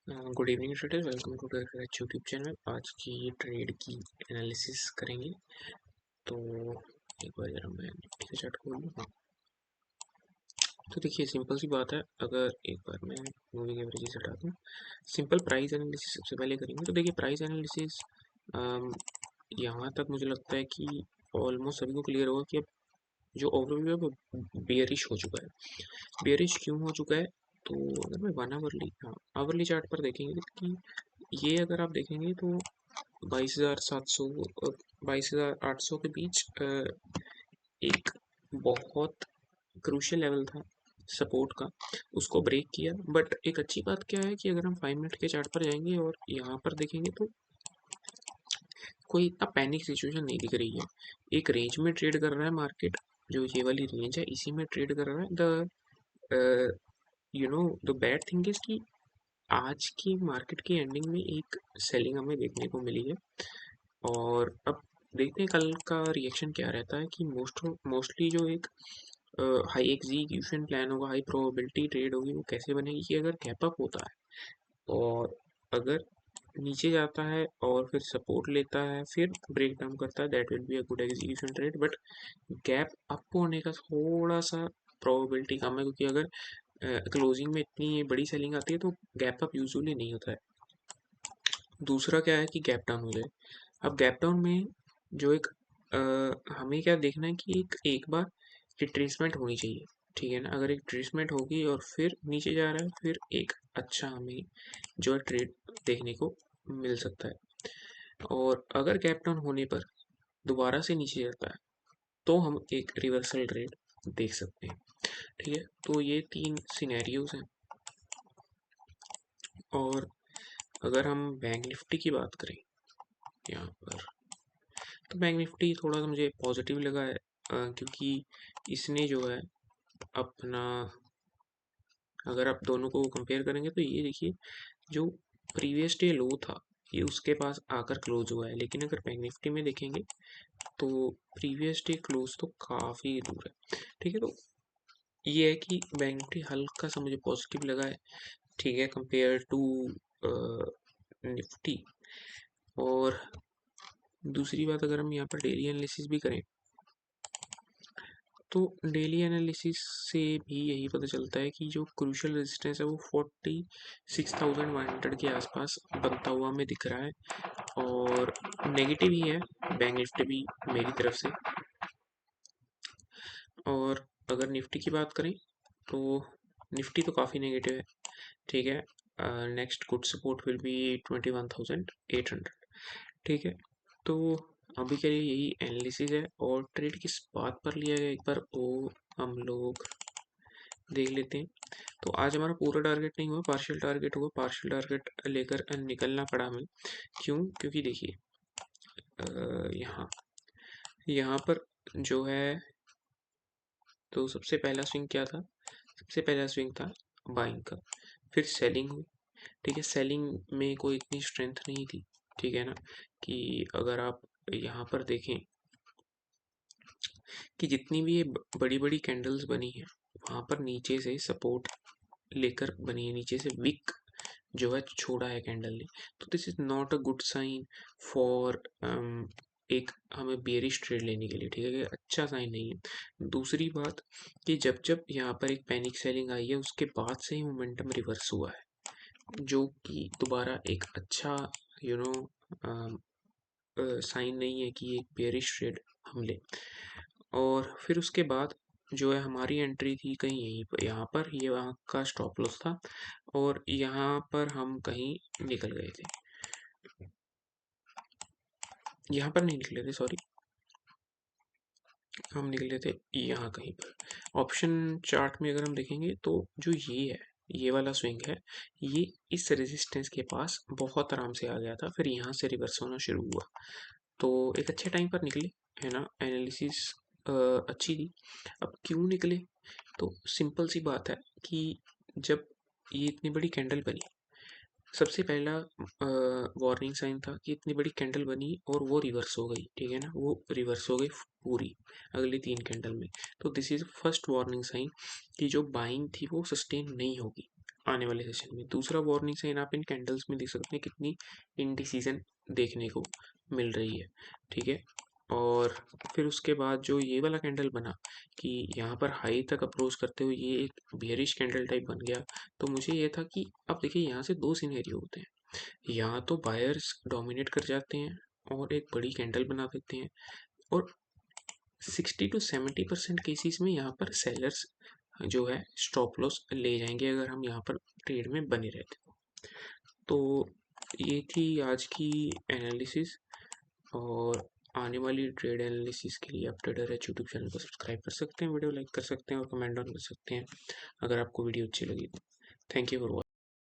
Good evening trader, welcome to trader YouTube channel. आज की trade की एनालिसिस करेंगे। तो एक बार जरा मैं निफ्टी का चार्ट खोल लूँ। हाँ, तो देखिए सिंपल सी बात है। अगर एक बार मैं मूविंग एवरेजेस हटा दूँ, सिंपल प्राइस एनालिसिस सबसे पहले करेंगे। तो देखिए प्राइस एनालिसिस यहाँ तक मुझे लगता है कि ऑलमोस्ट सभी को क्लियर होगा कि अब जो ओवरव्यू है वो बेयरिश हो चुका है। बेयरिश क्यों हो चुका है? तो अगर मैं वन आवरली, हाँ, आवरली चार्ट पर देखेंगे कि ये अगर आप देखेंगे तो 22,700 और 22,800 के बीच एक बहुत क्रूशियल लेवल था सपोर्ट का, उसको ब्रेक किया। बट एक अच्छी बात क्या है कि अगर हम 5 मिनट के चार्ट पर जाएंगे और यहाँ पर देखेंगे तो कोई इतना पैनिक सिचुएशन नहीं दिख रही है। एक रेंज में ट्रेड कर रहा है मार्केट, जो ये वाली रेंज है इसी में ट्रेड कर रहा है। द बैड थिंग इज कि आज की मार्केट की एंडिंग में एक सेलिंग हमें देखने को मिली है। और अब देखते हैं कल का रिएक्शन क्या रहता है कि मोस्टली जो एक हाई एग्जीक्यूशन प्लान होगा, हाई प्रोबेबिलिटी ट्रेड होगी, वो कैसे बनेगी कि अगर गैप अप होता है और अगर नीचे जाता है और फिर सपोर्ट लेता है, फिर ब्रेक डाउन करता है, that will be a good execution trade. But gap up होने का थोड़ा सा प्रोबेबिलिटी कम है, क्योंकि अगर क्लोजिंग में इतनी बड़ी सेलिंग आती है तो गैप अप यूजुअली नहीं होता है। दूसरा क्या है कि गैप डाउन हो जाए। अब गैप डाउन में जो एक हमें क्या देखना है कि एक बार रिट्रेसमेंट होनी चाहिए, ठीक है ना। अगर एक ट्रेसमेंट होगी और फिर नीचे जा रहा है, फिर एक अच्छा हमें जो है ट्रेड देखने को मिल सकता है। और अगर गैप डाउन होने पर दोबारा से नीचे जाता है तो हम एक रिवर्सल ट्रेड देख सकते हैं, ठीक है। तो ये तीन सिनेरियोज हैं। और अगर हम बैंक निफ्टी की बात करें यहाँ पर, तो बैंक निफ्टी थोड़ा सा मुझे पॉजिटिव लगा है, क्योंकि इसने जो है अपना, अगर आप दोनों को कंपेयर करेंगे तो ये देखिए जो प्रीवियस डे लो था ये उसके पास आकर क्लोज हुआ है। लेकिन अगर बैंक निफ्टी में देखेंगे तो प्रीवियस डे क्लोज तो काफ़ी दूर है, ठीक है। तो ये है कि बैंक निफ्टी हल्का सा मुझे पॉजिटिव लगा है, ठीक है, कंपेयर टू निफ्टी। और दूसरी बात, अगर हम यहाँ पर डेली एनालिसिस भी करें तो डेली एनालिसिस से भी यही पता चलता है कि जो क्रूशियल रेजिस्टेंस है वो 46,100 के आसपास बनता हुआ हमें दिख रहा है। और नेगेटिव ही है बैंक निफ्टी भी मेरी तरफ से। और अगर निफ्टी की बात करें तो निफ्टी तो काफ़ी नेगेटिव है, ठीक है। Next good support will be 21,800, ठीक है। तो अभी के लिए यही एनालिसिस है। और ट्रेड किस बात पर लिया गया एक बार वो हम लोग देख लेते हैं। तो आज हमारा पूरा टारगेट नहीं हुआ, पार्शियल टारगेट हुआ। पार्शियल टारगेट लेकर निकलना पड़ा हमें। क्यों? क्योंकि देखिए यहाँ यहाँ पर जो है, तो सबसे पहला स्विंग क्या था? सबसे पहला स्विंग था बाइंग का, फिर सेलिंग हुई, ठीक है। सेलिंग में कोई इतनी स्ट्रेंथ नहीं थी, ठीक है ना। कि अगर आप यहाँ पर देखें कि जितनी भी ये बड़ी बड़ी कैंडल्स बनी है वहाँ पर नीचे से सपोर्ट लेकर बनी है, नीचे से विक जो है छोड़ा है कैंडल ने। तो this is not a good sign for एक हमें बेरिश ट्रेड लेने के लिए, ठीक है। ये अच्छा साइन नहीं है। दूसरी बात कि जब जब यहाँ पर एक पैनिक सेलिंग आई है उसके बाद से ही मोमेंटम रिवर्स हुआ है, जो कि दोबारा एक अच्छा यू नो साइन नहीं है कि एक बेरिश ट्रेड हम लें। और फिर उसके बाद जो है हमारी एंट्री थी कहीं यहीं पर, यहाँ पर ये वहाँ का स्टॉप लॉस था और यहाँ पर हम कहीं निकल गए थे। यहाँ पर नहीं निकले थे, सॉरी, हम निकले थे यहाँ कहीं पर। ऑप्शन चार्ट में अगर हम देखेंगे तो जो ये है, ये वाला स्विंग है, ये इस रेजिस्टेंस के पास बहुत आराम से आ गया था, फिर यहाँ से रिवर्स होना शुरू हुआ। तो एक अच्छे टाइम पर निकले, है ना। एनालिसिस अच्छी थी। अब क्यों निकले? तो सिंपल सी बात है कि जब ये इतनी बड़ी कैंडल बनी, सबसे पहला वार्निंग साइन था कि इतनी बड़ी कैंडल बनी और वो रिवर्स हो गई, ठीक है ना। वो रिवर्स हो गई पूरी अगली 3 कैंडल में। तो this is first warning sign कि जो बाइंग थी वो सस्टेन नहीं होगी। आने वाले सेशन में। दूसरा वार्निंग साइन आप इन कैंडल्स में देख सकते हैं कितनी इनडिसीजन देखने को मिल रही है, ठीक है। और फिर उसके बाद जो ये वाला कैंडल बना कि यहाँ पर हाई तक अप्रोच करते हुए ये एक बियरिश कैंडल टाइप बन गया, तो मुझे ये था कि अब देखिए यहाँ से दो सिनेरियो होते हैं, यहाँ तो बायर्स डोमिनेट कर जाते हैं और एक बड़ी कैंडल बना देते हैं, और 60 to 70% केसेस में यहाँ पर सेलर्स जो है स्टॉप लॉस ले जाएंगे अगर हम यहाँ पर ट्रेड में बने रहते। तो ये थी आज की एनालिसिस, और आने वाली ट्रेड एनालिसिस के लिए आप ट्रेडर एच यूट्यूब चैनल को सब्सक्राइब कर सकते हैं, वीडियो लाइक कर सकते हैं और कमेंट ऑन कर सकते हैं अगर आपको वीडियो अच्छी लगी। Thank you for watching.